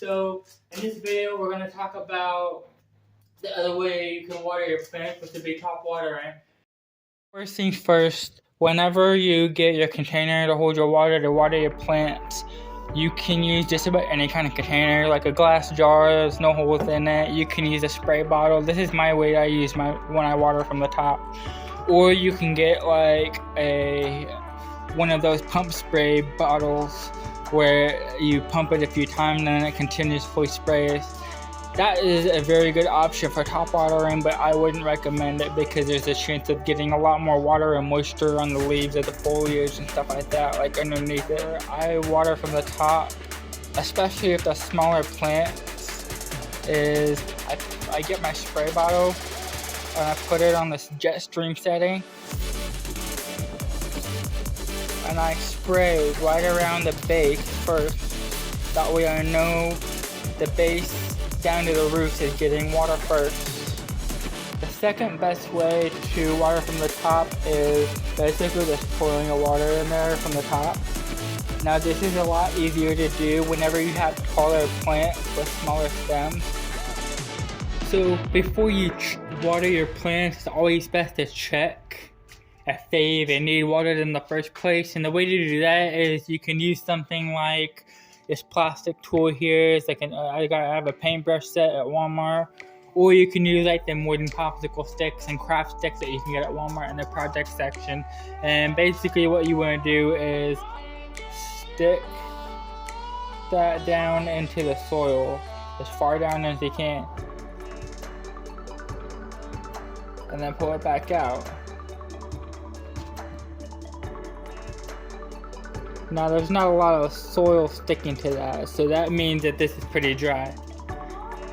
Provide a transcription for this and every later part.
So in this video, we're going to talk about the other way you can water your plants, which would be top watering. First things first, whenever you get your container to hold your water to water your plants, you can use just about any kind of container, like a glass jar, there's no holes in it. You can use a spray bottle. This is my way I use when I water from the top. Or you can get like one of those pump spray bottles where you pump it a few times and then it continuously sprays. That is a very good option for top watering, but I wouldn't recommend it because there's a chance of getting a lot more water and moisture on the leaves of the foliage and stuff like that, like underneath it. I water from the top, especially if the smaller plants I get my spray bottle and I put it on this jet stream setting and I spray right around the base first. That way I know the base down to the roots is getting water first. The second best way to water from the top is basically just pouring the water in there from the top. Now this is a lot easier to do whenever you have taller plants with smaller stems. So before you water your plants, it's always best to check if they even need watered in the first place. And the way to do that is you can use something like this plastic tool here. It's like I have a paintbrush set at Walmart, or you can use like them wooden popsicle sticks and craft sticks that you can get at Walmart in the project section. And basically what you want to do is stick that down into the soil as far down as you can, and then pull it back out. Now there's not a lot of soil sticking to that, so that means that this is pretty dry.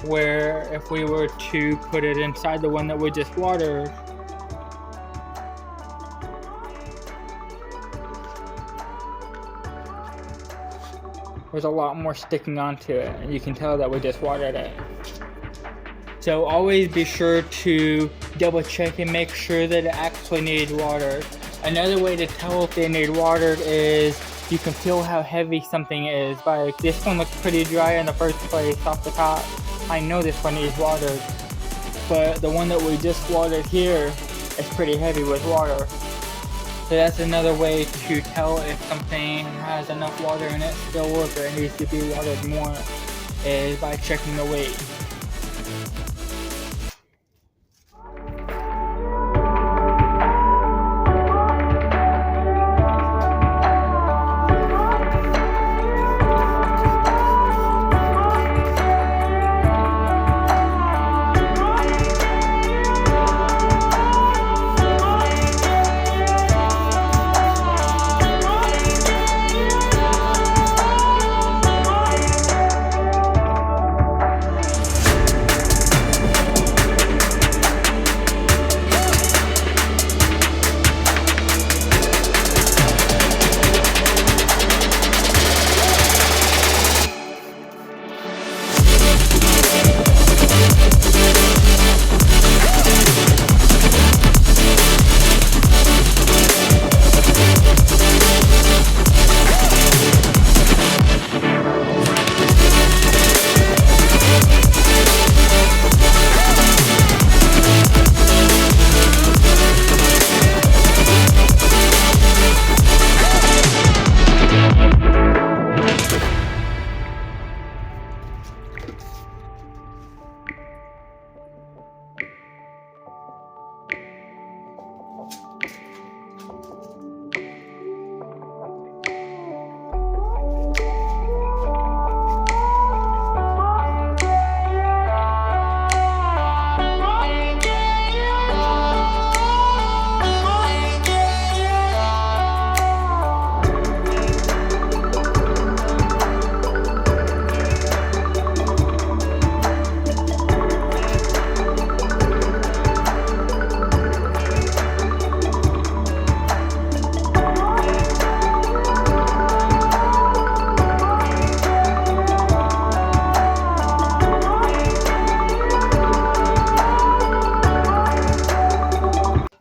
Where if we were to put it inside the one that we just watered, there's a lot more sticking onto it, and you can tell that we just watered it. So always be sure to double check and make sure that it actually needs water. Another way to tell if they need watered is you can feel how heavy something is. Like this one looks pretty dry in the first place off the top. I know this one needs watered, but the one that we just watered here is pretty heavy with water. So that's another way to tell if something has enough water in it still, or if it needs to be watered more, is by checking the weight.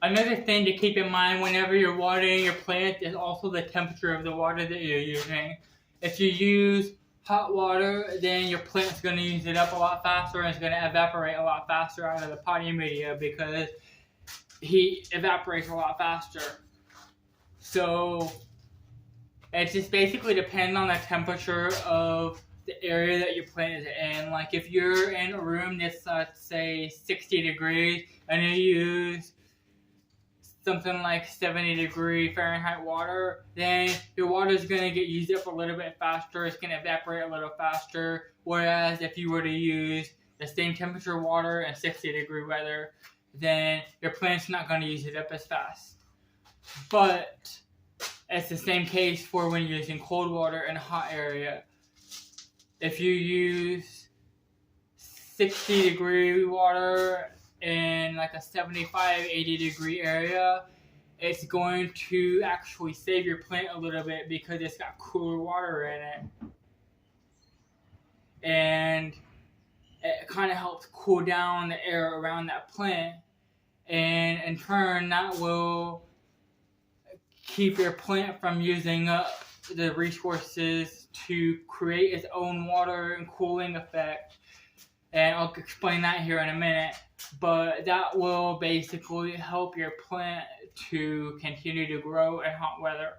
Another thing to keep in mind whenever you're watering your plant is also the temperature of the water that you're using. If you use hot water, then your plant's going to use it up a lot faster and it's going to evaporate a lot faster out of the potting media because heat evaporates a lot faster. So it just basically depends on the temperature of the area that your plant is in. Like if you're in a room that's let's say 60 degrees and you use something like 70-degree Fahrenheit water, then your water is going to get used up a little bit faster. It's going to evaporate a little faster. Whereas if you were to use the same temperature water in 60-degree weather, then your plant's not going to use it up as fast. But it's the same case for when you're using cold water in a hot area. If you use 60-degree water in like a 75-80-degree area, it's going to actually save your plant a little bit because it's got cooler water in it. And it kind of helps cool down the air around that plant. And in turn, that will keep your plant from using up the resources to create its own water and cooling effect. And I'll explain that here in a minute. But that will basically help your plant to continue to grow in hot weather.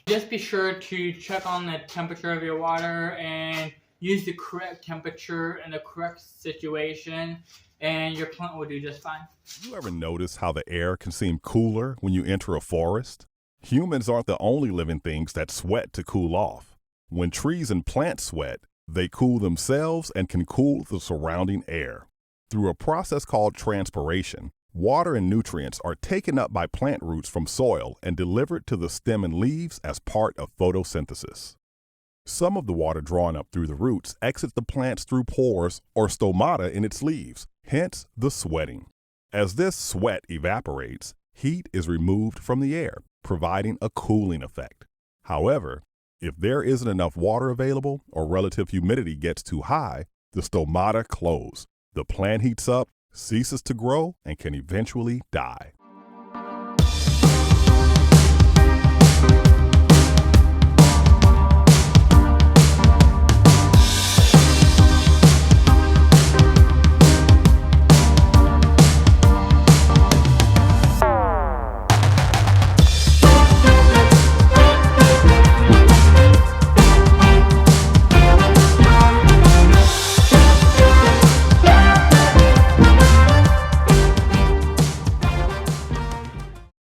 Just be sure to check on the temperature of your water and use the correct temperature in the correct situation, and your plant will do just fine. You ever notice how the air can seem cooler when you enter a forest? Humans aren't the only living things that sweat to cool off. When trees and plants sweat, they cool themselves and can cool the surrounding air. Through a process called transpiration, water and nutrients are taken up by plant roots from soil and delivered to the stem and leaves as part of photosynthesis. Some of the water drawn up through the roots exits the plants through pores or stomata in its leaves, hence the sweating. As this sweat evaporates, heat is removed from the air, providing a cooling effect. However, if there isn't enough water available or relative humidity gets too high, the stomata close. The plant heats up, ceases to grow, and can eventually die.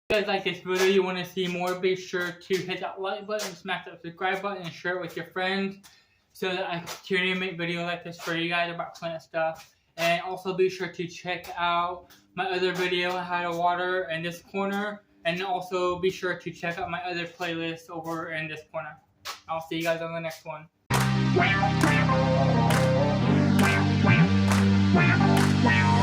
If you guys like this video, you want to see more, be sure to hit that like button, smash that subscribe button, and share it with your friends so that I continue to make videos like this for you guys about plant stuff. And also be sure to check out my other video on how to water in this corner, and also be sure to check out my other playlist over in this corner. I'll see you guys on the next one.